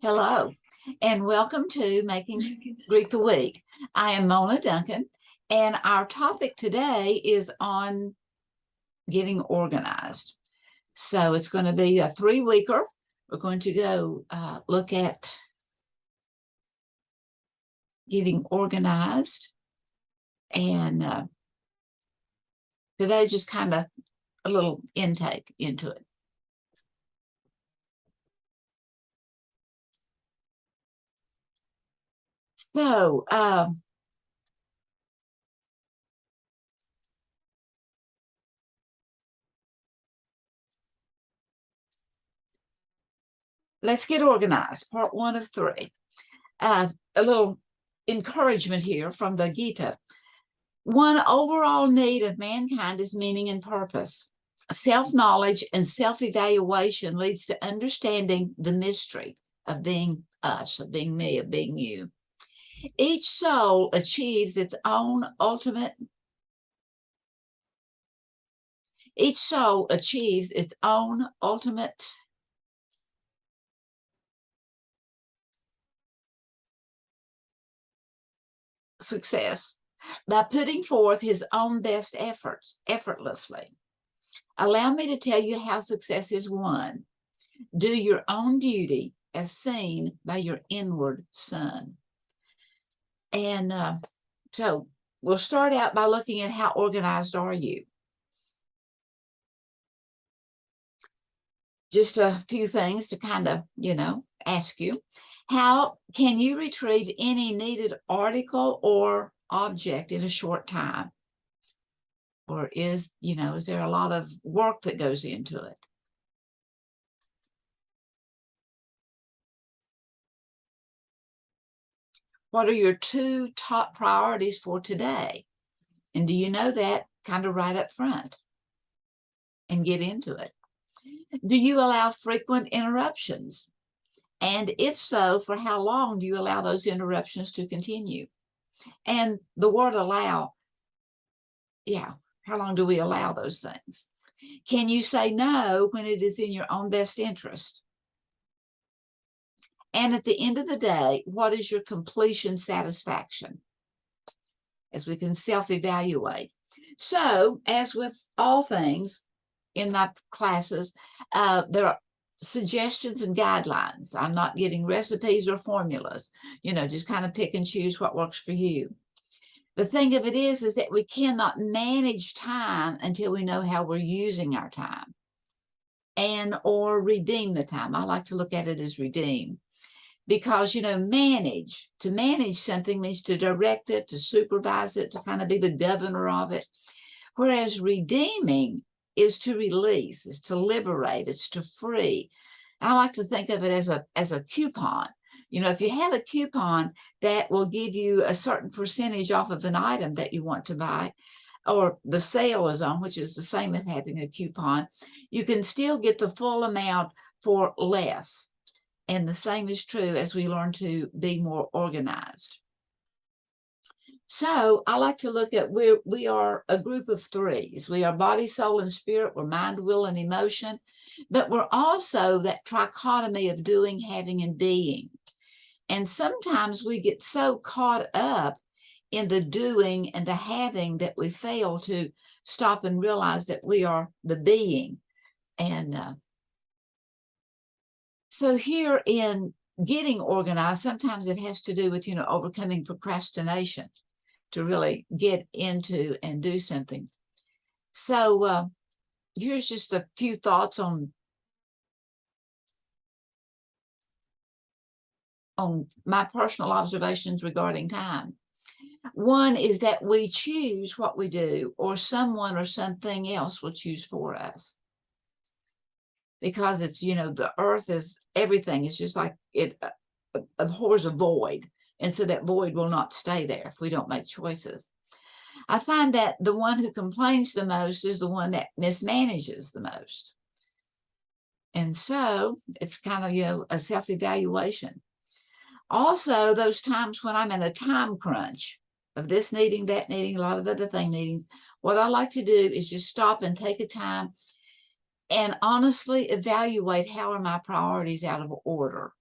Hello, and welcome to Making Greek the Week. I am Mona Duncan, and our topic today is on getting organized. So it's going to be a 3-weeker. We're going to go look at getting organized, and today just kind of a little intake into it. So, let's get organized. Part 1 of 3. A little encouragement here from the Gita. One overall need of mankind is meaning and purpose. Self-knowledge and self-evaluation leads to understanding the mystery of being us, of being me, of being you. Each soul achieves its own ultimate success by putting forth his own best efforts effortlessly. Allow me to tell you how success is won. Do your own duty as seen by your inward sun. And so we'll start out by looking at how organized are you. Just a few things to kind of, ask you. How can you retrieve any needed article or object in a short time? Or is there a lot of work that goes into it? What are your 2 top priorities for today? And do you know that kind of right up front? And get into it. Do you allow frequent interruptions? And if so, for how long do you allow those interruptions to continue? And the word allow, how long do we allow those things? Can you say no when it is in your own best interest? And at the end of the day, what is your completion satisfaction? As we can self-evaluate. So, as with all things in my classes, there are suggestions and guidelines. I'm not giving recipes or formulas, just kind of pick and choose what works for you. The thing of it is that we cannot manage time until we know how we're using our time or redeem the time. I like to look at it as redeem. Because, to manage something means to direct it, to supervise it, to kind of be the governor of it. Whereas redeeming is to release, is to liberate, it's to free. I like to think of it as a coupon. If you have a coupon that will give you a certain percentage off of an item that you want to buy, or the sale is on, which is the same as having a coupon, you can still get the full amount for less. And the same is true as we learn to be more organized. So I like to look at we are a group of 3s. We are body, soul, and spirit. We're mind, will, and emotion. But we're also that trichotomy of doing, having, and being. And sometimes we get so caught up in the doing and the having that we fail to stop and realize that we are the being. And so here in getting organized, sometimes it has to do with, overcoming procrastination to really get into and do something. So here's just a few thoughts on my personal observations regarding time. One is that we choose what we do, or someone or something else will choose for us. Because it's, the earth is everything. It's just like it abhors a void. And so that void will not stay there if we don't make choices. I find that the one who complains the most is the one that mismanages the most. And so it's kind of, a self-evaluation. Also, those times when I'm in a time crunch of this needing, that needing, a lot of other thing needing, what I like to do is just stop and take a time and honestly evaluate how are my priorities out of order.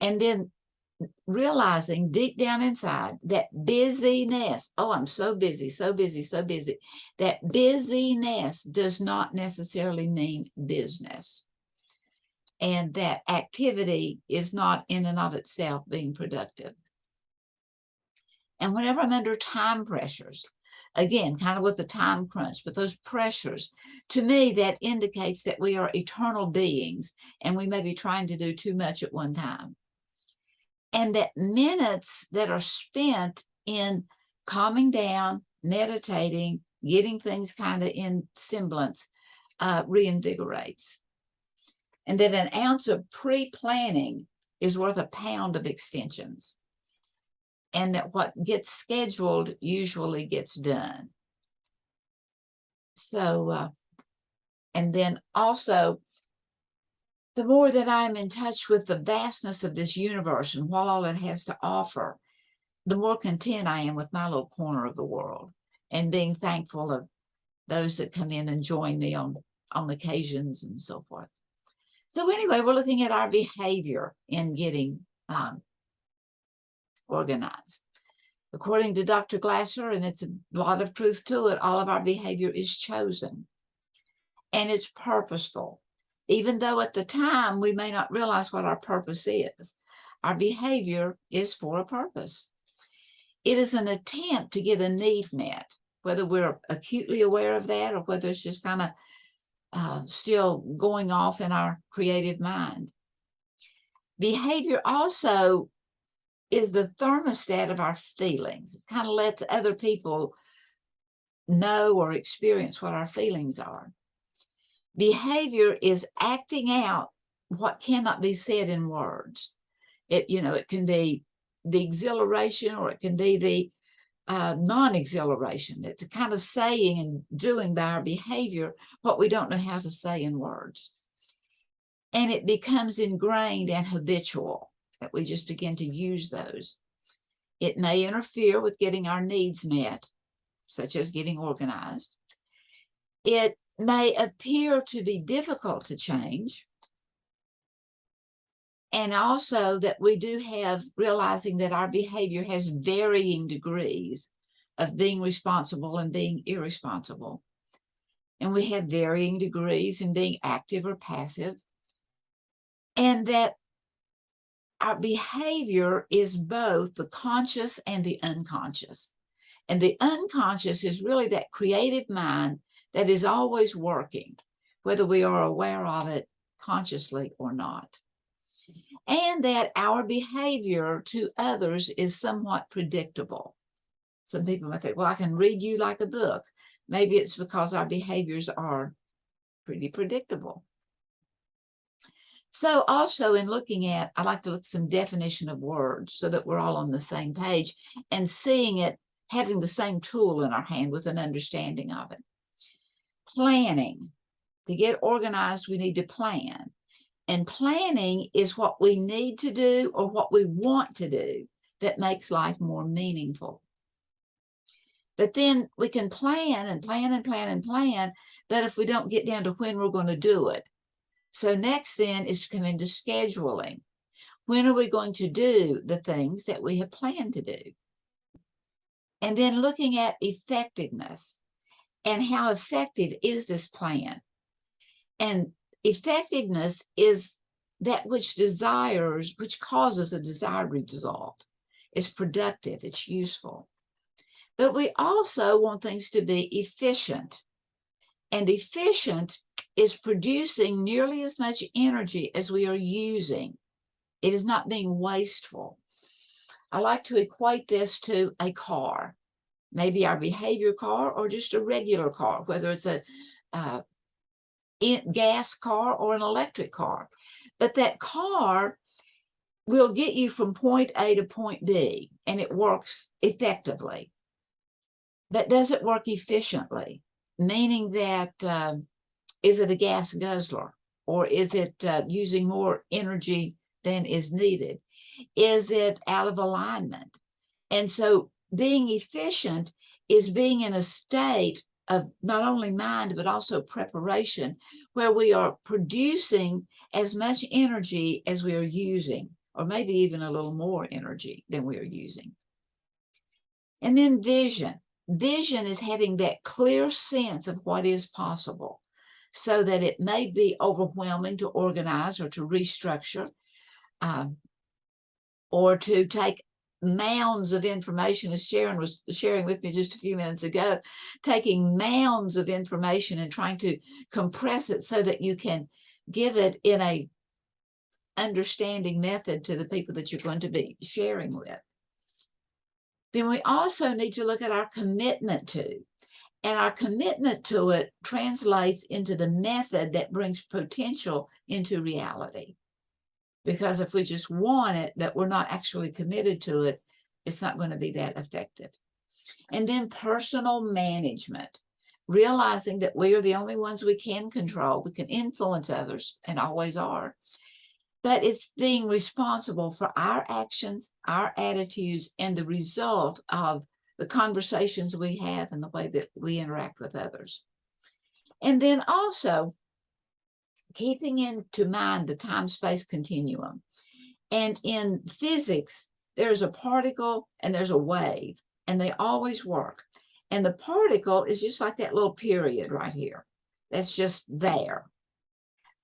And then realizing deep down inside that busyness, oh, I'm so busy, so busy, so busy, that busyness does not necessarily mean business. And that activity is not in and of itself being productive. And whenever I'm under time pressures, again, kind of with the time crunch, but those pressures, to me, that indicates that we are eternal beings and we may be trying to do too much at one time. And that minutes that are spent in calming down, meditating, getting things kind of in semblance, reinvigorates. And that an ounce of pre-planning is worth a pound of extensions. And that what gets scheduled usually gets done. So, and then also, the more that I'm in touch with the vastness of this universe and what all it has to offer, the more content I am with my little corner of the world, and being thankful of those that come in and join me on occasions and so forth. So anyway, we're looking at our behavior in getting organized. According to Dr. Glasser, and it's a lot of truth to it, all of our behavior is chosen and it's purposeful. Even though at the time we may not realize what our purpose is, our behavior is for a purpose. It is an attempt to get a need met, whether we're acutely aware of that or whether it's just kind of still going off in our creative mind. Behavior also is the thermostat of our feelings. It kind of lets other people know or experience what our feelings are. Behavior is acting out what cannot be said in words. It can be the exhilaration or it can be the non-exhilaration. It's a kind of saying and doing by our behavior what we don't know how to say in words. And it becomes ingrained and habitual, that we just begin to use those. It may interfere with getting our needs met, such as getting organized. It may appear to be difficult to change. And also that we do have realizing that our behavior has varying degrees of being responsible and being irresponsible. And we have varying degrees in being active or passive. And that our behavior is both the conscious and the unconscious. And the unconscious is really that creative mind that is always working, whether we are aware of it consciously or not. And that our behavior to others is somewhat predictable. Some people might think, well, I can read you like a book. Maybe it's because our behaviors are pretty predictable. So also in looking at, I like to look at some definition of words so that we're all on the same page and seeing it, having the same tool in our hand with an understanding of it. Planning. To get organized, we need to plan. And planning is what we need to do or what we want to do that makes life more meaningful. But then we can plan and plan and plan and plan, but if we don't get down to when we're going to do it. So next then is to come into scheduling. When are we going to do the things that we have planned to do? And then looking at effectiveness and how effective is this plan? And effectiveness is that which causes a desired result. It's productive, it's useful. But we also want things to be efficient. And efficient is producing nearly as much energy as we are using. It is not being wasteful. I like to equate this to a car, maybe our behavior car or just a regular car, whether it's a gas car or an electric car. But that car will get you from point A to point B, and it works effectively. But does it work efficiently? Meaning that, is it a gas guzzler? Or is it using more energy than is needed? Is it out of alignment? And so being efficient is being in a state of not only mind, but also preparation, where we are producing as much energy as we are using, or maybe even a little more energy than we are using. And then vision. Vision is having that clear sense of what is possible, so that it may be overwhelming to organize or to restructure, or to take mounds of information, as Sharon was sharing with me just a few minutes ago, taking mounds of information and trying to compress it so that you can give it in a understanding method to the people that you're going to be sharing with. Then we also need to look at our commitment to, and our commitment to it translates into the method that brings potential into reality. Because if we just want it, but we're not actually committed to it, it's not going to be that effective. And then personal management, realizing that we are the only ones we can control. We can influence others and always are, but it's being responsible for our actions, our attitudes, and the result of the conversations we have and the way that we interact with others. And then also keeping into mind the time-space continuum. And in physics, there's a particle and there's a wave, and they always work. And the particle is just like that little period right here. That's just there.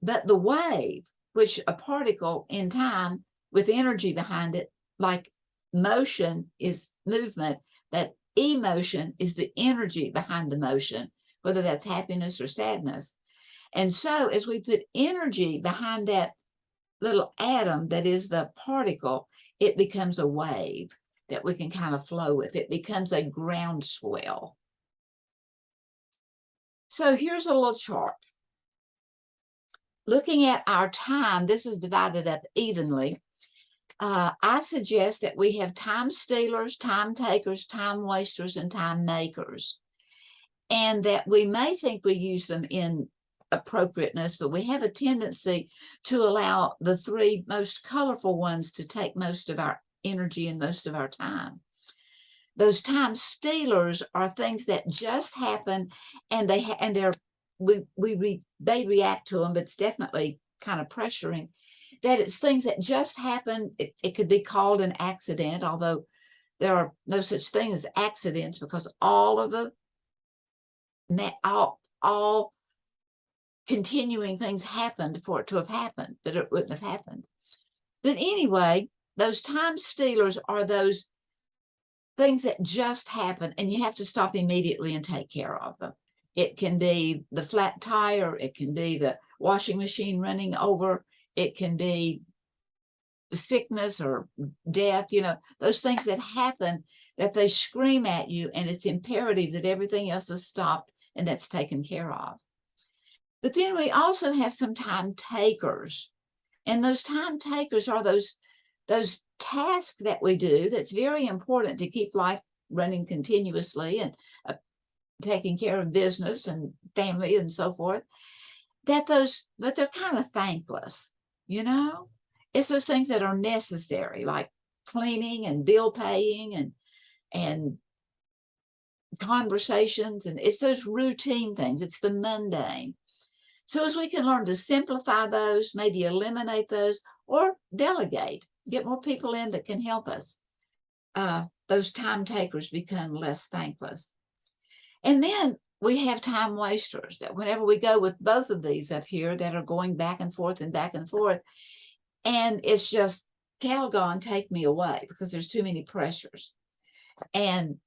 But the wave, which a particle in time with energy behind it, like motion is movement, that emotion is the energy behind the motion, whether that's happiness or sadness. And so as we put energy behind that little atom that is the particle, it becomes a wave that we can kind of flow with. It becomes a groundswell. So here's a little chart. Looking at our time, this is divided up evenly. I suggest that we have time stealers, time takers, time wasters, and time makers. And that we may think we use them in appropriateness, but we have a tendency to allow the three most colorful ones to take most of our energy and most of our time. Those time stealers are things that just happen, and they react to them, but it's definitely kind of pressuring. That it's things that just happen. It could be called an accident, although there are no such thing as accidents, because all of the all continuing things happened for it to have happened, but it wouldn't have happened. But anyway, those time stealers are those things that just happen, and you have to stop immediately and take care of them. It can be the flat tire, it can be the washing machine running over, it can be sickness or death, those things that happen, that they scream at you, and it's imperative that everything else is stopped and that's taken care of. But then we also have some time takers. And those time takers are those tasks that we do that's very important to keep life running continuously and taking care of business and family and so forth. But they're kind of thankless, It's those things that are necessary, like cleaning and bill paying and conversations, and it's those routine things. It's the mundane. So as we can learn to simplify those, maybe eliminate those, or delegate, get more people in that can help us, those time takers become less thankless. And then we have time wasters, that whenever we go with both of these up here that are going back and forth, and it's just, Calgon, take me away, because there's too many pressures. And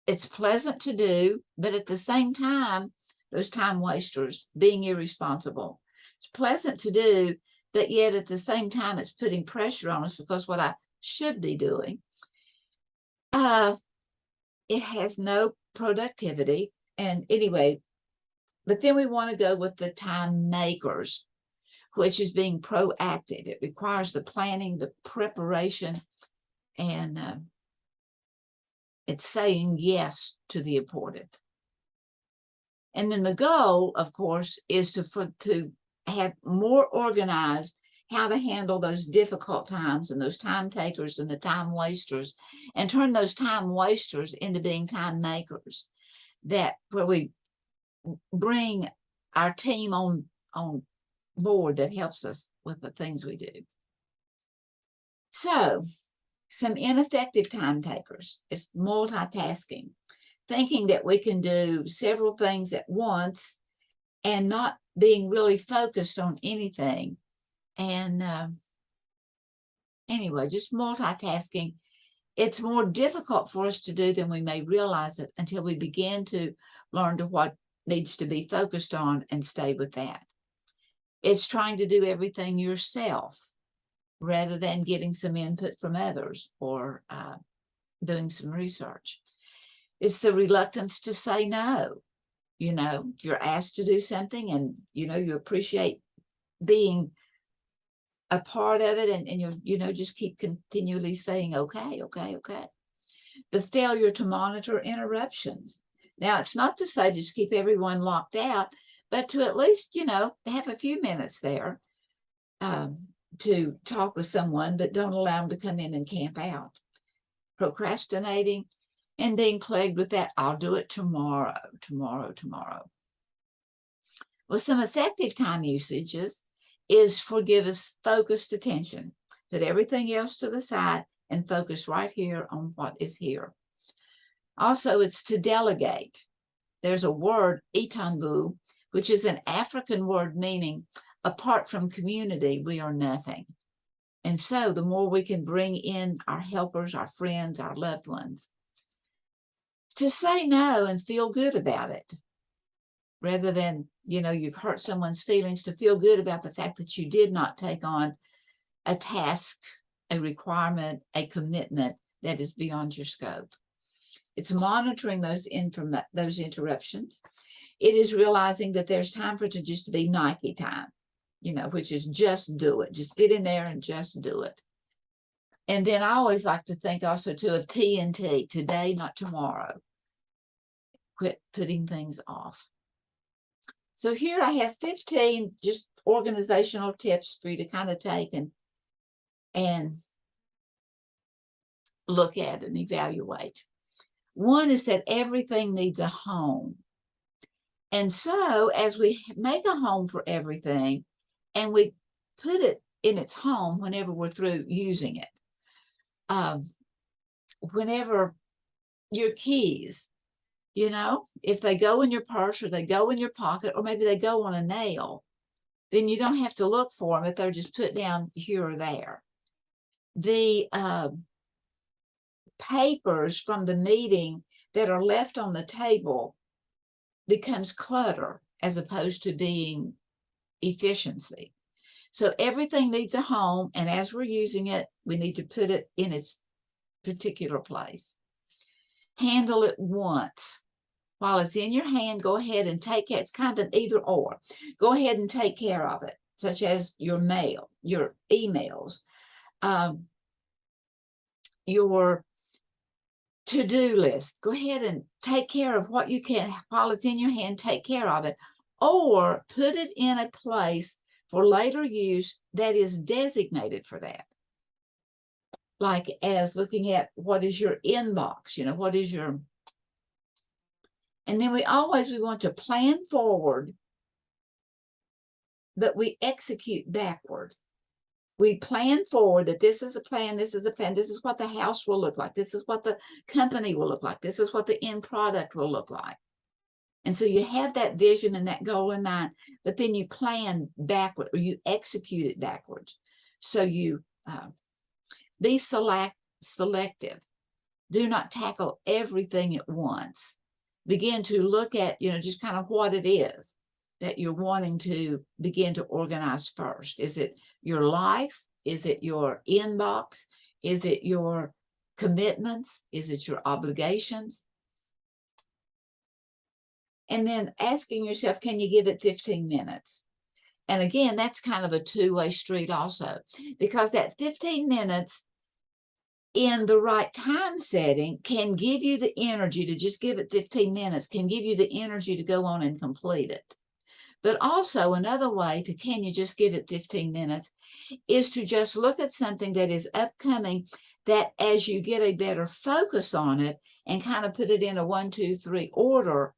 it's pleasant to do, but at the same time, those time wasters, being irresponsible, it's pleasant to do, but yet at the same time, it's putting pressure on us, because what I should be doing, it has no productivity. And anyway, but then we want to go with the time makers, which is being proactive. It requires the planning, the preparation, and it's saying yes to the important. And then the goal, of course, is to have more organized how to handle those difficult times and those time takers and the time wasters, and turn those time wasters into being time makers, where we bring our team on board that helps us with the things we do. So some ineffective time takers is multitasking, thinking that we can do several things at once and not being really focused on anything. And anyway, just multitasking. It's more difficult for us to do than we may realize it until we begin to learn to what needs to be focused on and stay with that. It's trying to do everything yourself rather than getting some input from others or doing some research. It's the reluctance to say no. You know, you're asked to do something and, you know, you appreciate being a part of it, and you know, just keep continually saying, okay, okay, okay. The failure to monitor interruptions. Now, it's not to say just keep everyone locked out, but to at least, you know, have a few minutes there to talk with someone, but don't allow them to come in and camp out. Procrastinating and being plagued with that, I'll do it tomorrow, tomorrow, tomorrow. Well, some effective time usages is forgive us focused attention. Put everything else to the side and focus right here on what is here. Also, it's to delegate. There's a word, itanbu, which is an African word meaning apart from community, we are nothing. And so the more we can bring in our helpers, our friends, our loved ones, to say no and feel good about it, rather than, you know, you've hurt someone's feelings, to feel good about the fact that you did not take on a task, a requirement, a commitment that is beyond your scope. It's monitoring those interruptions. It is realizing that there's time for it to just be Nike time, you know, which is just do it. Just get in there and just do it. And then I always like to think also too of TNT, today, not tomorrow. Quit putting things off. So here I have 15 just organizational tips for you to kind of take and look at and evaluate. One is that everything needs a home. And so as we make a home for everything and we put it in its home whenever we're through using it, whenever your keys, you know, if they go in your purse or they go in your pocket, or maybe they go on a nail, then you don't have to look for them if they're just put down here or there. The papers from the meeting that are left on the table becomes clutter as opposed to being efficiency. So everything needs a home, and as we're using it, we need to put it in its particular place. Handle it once. While it's in your hand, go ahead and take it. It's kind of an either or. Go ahead and take care of it, such as your mail, your emails, your to-do list. Go ahead and take care of what you can while it's in your hand. Take care of it, or put it in a place for later use that is designated for that. Like as looking at what is your inbox, you know, what is your, and then we want to plan forward, but we execute backward. We plan forward that this is the plan, this is the plan, this is what the house will look like, this is what the company will look like, this is what the end product will look like. And so you have that vision and that goal in mind, but then you plan backward, or you execute it backwards. So you be selective. Do not tackle everything at once. Begin to look at, you know, just kind of what it is that you're wanting to begin to organize first. Is it your life? Is it your inbox? Is it your commitments? Is it your obligations? And then asking yourself, can you give it 15 minutes? And again, that's kind of a two-way street also, because that 15 minutes in the right time setting can give you the energy to just give it 15 minutes, can give you the energy to go on and complete it. But also another way to, can you just give it 15 minutes, is to just look at something that is upcoming, that as you get a better focus on it and kind of put it in a 1, 2, 3 order,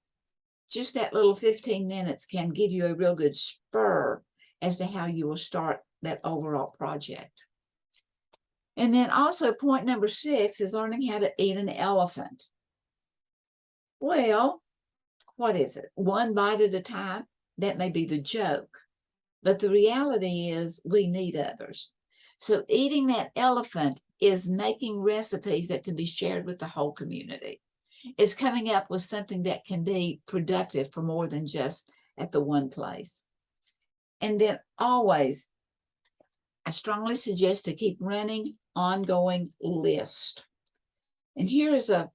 just that little 15 minutes can give you a real good spur as to how you will start that overall project. And then also point number 6 is learning how to eat an elephant. Well, what is it? One bite at a time? That may be the joke. But the reality is we need others. So eating that elephant is making recipes that can be shared with the whole community. It's coming up with something that can be productive for more than just at the one place. And then always, I strongly suggest to keep running ongoing list. And here is a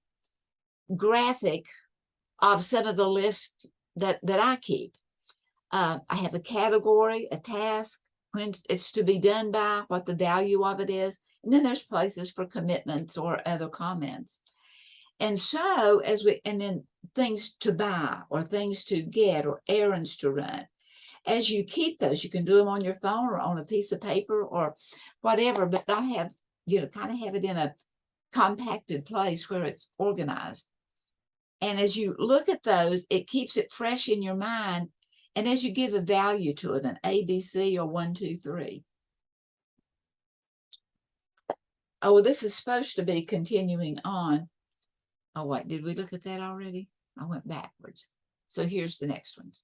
graphic of some of the lists that I keep. I have a category, a task, when it's to be done by, what the value of it is, and then there's places for commitments or other comments. And so and then things to buy or things to get or errands to run. As you keep those, you can do them on your phone or on a piece of paper or whatever, but I have, kind of have it in a compacted place where it's organized. And as you look at those, it keeps it fresh in your mind. And as you give a value to it, an A, B, C, or 1, 2, 3. Oh, well, this is supposed to be continuing on. Oh, wait, did we look at that already? I went backwards. So here's the next ones.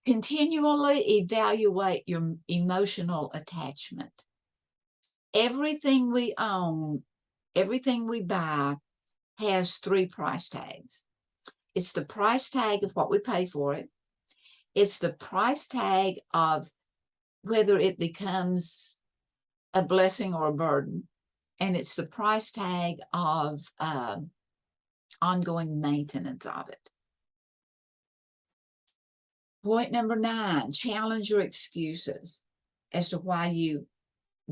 Continually evaluate your emotional attachment. Everything we own, everything we buy has 3 price tags. It's the price tag of what we pay for it. It's the price tag of whether it becomes a blessing or a burden. And it's the price tag of ongoing maintenance of it. Point number 9, challenge your excuses as to why you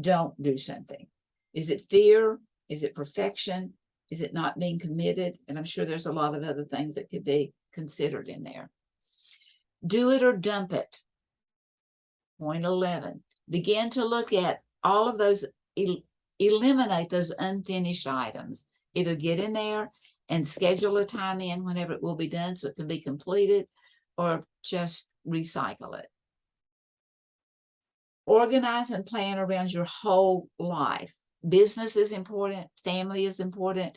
don't do something. Is it fear? Is it perfection? Is it not being committed? And I'm sure there's a lot of other things that could be considered in there. Do it or dump it. Point 11, begin to look at all of those, eliminate those unfinished items. Either get in there and schedule a time in whenever it will be done so it can be completed, or just recycle it. Organize and plan around your whole life. Business is important, family is important,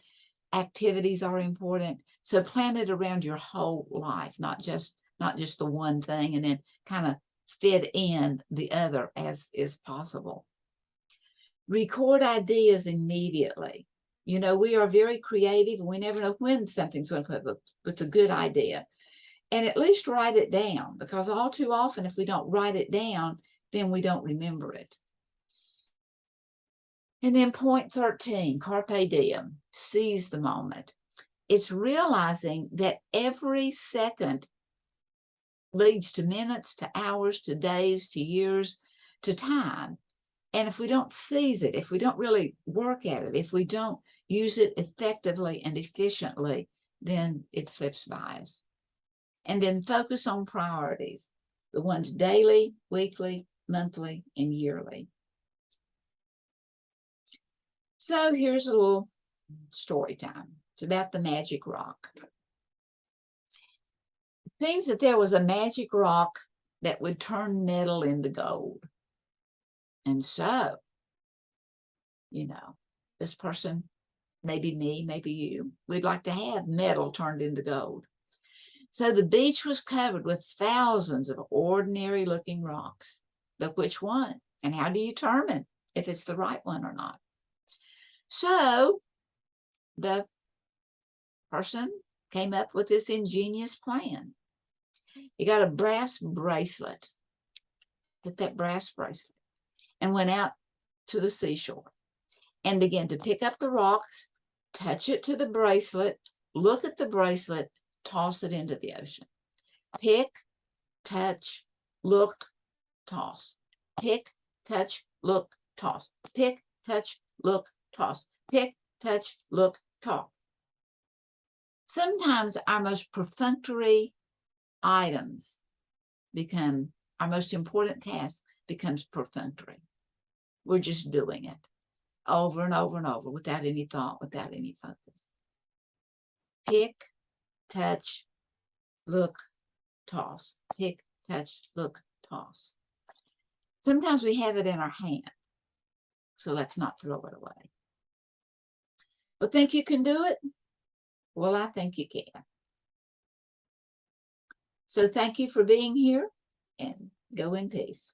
activities are important. So plan it around your whole life, not just the one thing, and then kind of fit in the other as is possible. Record ideas immediately. We are very creative and we never know when something's going to come up, but it's a good idea. And at least write it down, because all too often, if we don't write it down, then we don't remember it. And then point 13, carpe diem, seize the moment. It's realizing that every second leads to minutes, to hours, to days, to years, to time. And if we don't seize it, if we don't really work at it, if we don't use it effectively and efficiently, then it slips by us. And then focus on priorities, the ones daily, weekly, monthly, and yearly. So here's a little story time. It's about the magic rock. It seems that there was a magic rock that would turn metal into gold. And so, this person, maybe me, maybe you, we'd like to have metal turned into gold. So the beach was covered with thousands of ordinary looking rocks. But which one? And how do you determine if it's the right one or not? So the person came up with this ingenious plan. He got a brass bracelet, put that brass bracelet, and went out to the seashore and began to pick up the rocks, touch it to the bracelet, look at the bracelet, toss it into the ocean. Pick, touch, look, toss. Pick, touch, look, toss. Pick, touch, look, toss. Pick, touch, look, toss. Sometimes our most perfunctory items become, our most important task becomes perfunctory. We're just doing it over and over and over without any thought, without any focus. Pick, touch, look, toss. Pick, touch, look, toss. Sometimes we have it in our hand. So let's not throw it away. But think you can do it? Well, I think you can. So thank you for being here, and go in peace.